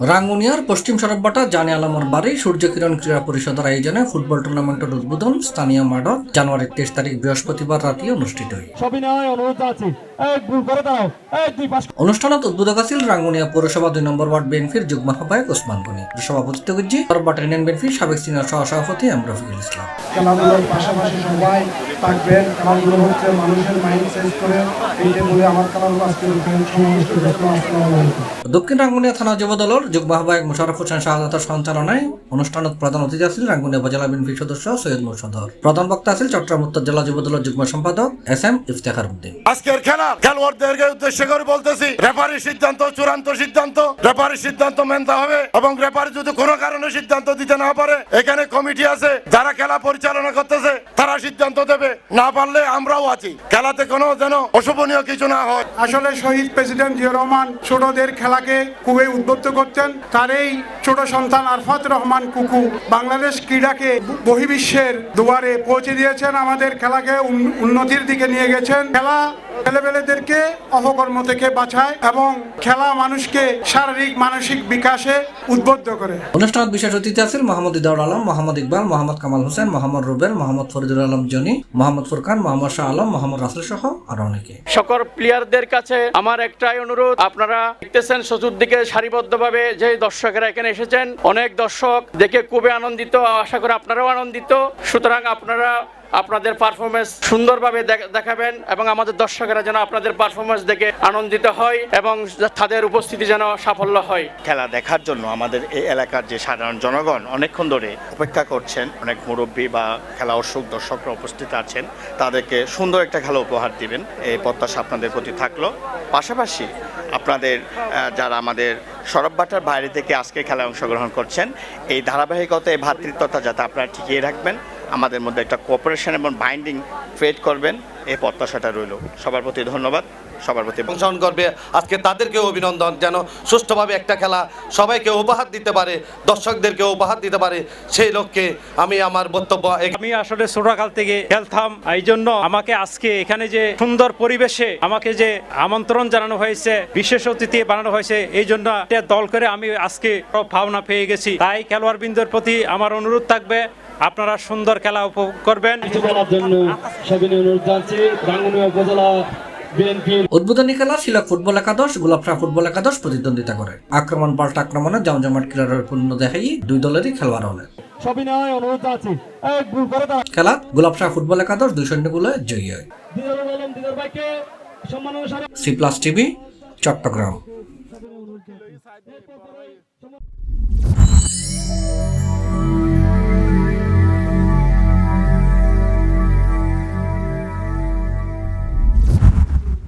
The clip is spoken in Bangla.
রাঙ্গুনিয়ার পশ্চিম সড়কবাটা জানে আলমের বাড়ি সূর্যকিরণ ক্রীড়া পরিষদের আয়োজনে ফুটবল টুর্নামেন্টের উদ্বোধন স্থানীয় মাঠত জানুয়ারির 23 তারিখ বৃহস্পতিবার রাতে অনুষ্ঠিত হয়। অনুষ্ঠানত উদ্বোধক আছিল রাঙ্গুনিয়া পৌরসভা 2 নম্বর ওয়ার্ড বিএনপির যুগ্ম আহ্বায়ক ওসমান গনি, সভাপতিত্ব করছি সড়কবাটা ইউনিয়ন বিএনপির সাবেক সিনিয়র সহসভাপতি রফিকুল ইসলাম। খেলাধুলার পাশাপাশি সবাই থাকবেন, খেলাধুলো হচ্ছে মানুষের মাইন্ড সেট করে এইটা বলে আমার খেলাধুলো আজকে দক্ষিণ রাঙ্গুনিয়া থানা যুব দলের যুগ্ম আহ্বায়ক মোশাররফ হোসেন শাহাদাতের সঞ্চালনায় অনুষ্ঠানত প্রধান অতিথি আছেন রাঙ্গুনিয়া উপজেলা বিএনপির সদস্য সৈয়দ মুর্শদর। প্রধান বক্তা আছেন চট্টগ্রাম উত্তর জেলা যুব দলের যুগ্ম সম্পাদক এস.এম. ইফতেখার উদ্দিন। আজকের খেলোয়াড়দেরকে উদ্দেশ্য করে বলতেছি, রেফারির সিদ্ধান্ত চূড়ান্ত সিদ্ধান্ত, রেফারির সিদ্ধান্ত মানতে হবে এবং রেফারি যদি কোনো কারণে সিদ্ধান্ত দিতে না পারে, এখানে কমিটি আছে যারা খেলা পরিচালনা করতেছে, তারা সিদ্ধান্ত দেবে। না পারলে আমরাও আছি, খেলাতে কোনো যেন অশুভনীয় কিছু না হয়। আসলে শহীদ প্রেসিডেন্ট জিয়াউর রহমান ছোটদের খেলাকে খুবই উদ্বুদ্ধ করতেন। তার এই ছোট সন্তান আরফাত রহমান কুকু বাংলাদেশ ক্রীড়াকে বহির্বিশ্বের দুয়ারে পৌঁছে দিয়েছেন, আমাদের খেলাকে উন্নতির দিকে নিয়ে গেছেন। খেলা ছেলেবেলেদেরকে অপকর্ম থেকে বাঁচায় এবং খেলা মানুষকে শারীরিক মানসিক বিকাশে উদ্বুদ্ধ করে। অনুষ্ঠানত বিশেষ অতিথি আছেন মোহাম্মদ ইদাউল আলম, মোহাম্মদ ইকবাল, মোহাম্মদ কামাল হোসেন, মোহাম্মদ রুবেল, মোহাম্মদ ফরিদুল আলম জনি, মোহাম্মদ ফুরকান, মোহাম্মদ শাহ আলম, মোহাম্মদ রাসেল সহ আরো অনেকে। সকল প্লেয়ারদের কাছে আমার একটাই অনুরোধ, আপনারা দেখতেছেন চতুর্দিকে সারিবদ্ধভাবে যে দর্শকেরা এখানে এসেছেন, অনেক দর্শক দেখে খুবই আনন্দিত, আশা করি আপনারাও আনন্দিত। সুতরাং আপনারা আপনাদের পারফরমেন্স সুন্দরভাবে দেখাবেন এবং আমাদের দর্শকেরা যেন আপনাদের পারফরমেন্স দেখে আনন্দিত হয় এবং তাদের উপস্থিতি যেন সাফল্য হয়। খেলা দেখার জন্য আমাদের এই এলাকার যে সাধারণ জনগণ অনেকক্ষণ ধরে অপেক্ষা করছেন, অনেক মুরব্বী বা খেলা উৎসুক দর্শকরা উপস্থিত আছেন, তাদেরকে সুন্দর একটা খেলা উপহার দিবেন, এই প্রত্যাশা আপনাদের প্রতি থাকলো। পাশাপাশি আপনাদের যারা আমাদের সড়কবাটার বাইরে থেকে আজকে খেলায় অংশগ্রহণ করছেন, এই ধারাবাহিকতা, এই ভ্রাতৃত্বতা যাতে আপনারা টিকিয়ে রাখবেন, আমাদের মধ্যে একটা কোঅপারেশন এবং বাইন্ডিং ক্রিয়েট করবেন, এই প্রত্যাশাটা রইল। সবার প্রতি ধন্যবাদ, সবার প্রতি অংশগ্রহণ করবে। আজকে তাদেরকে অভিনন্দন, যেন সুষ্ঠুভাবে একটা খেলা সবাইকে উপহার দিতে পারে, দর্শকদেরকে উপহার দিতে পারে, সেই লক্ষ্যে আমি আমার বক্তব্য। আমি আসলে ছোটকাল থেকে খেলতাম, এই জন্য আমাকে আজকে এখানে যে সুন্দর পরিবেশে আমাকে যে আমন্ত্রণ জানানো হয়েছে, বিশেষ অতিথি বানানো হয়েছে, এই জন্য দল করে আমি আজকে পাওনা পেয়ে গেছি। তাই খেলোয়াড়বৃন্দের প্রতি আমার অনুরোধ থাকবে, আপনারা সুন্দর খেলা উপভোগ করবেন। উদ্বোধনী খেলা শিলক ফুটবল একাদশ গোলাপশাহ ফুটবল একাদশ প্রতিদ্বন্দ্বিতা করে। আক্রমণ পাল্টা আক্রমণে জমজমাট ক্রীড়ার পূর্ণ দেখাই দুই দলেরই খেলোয়াড় হলেন। খেলা গোলাপশাহ ফুটবল একাদশ 2-0 গোলে জয়ী হয়। C+ TV, Chittagong.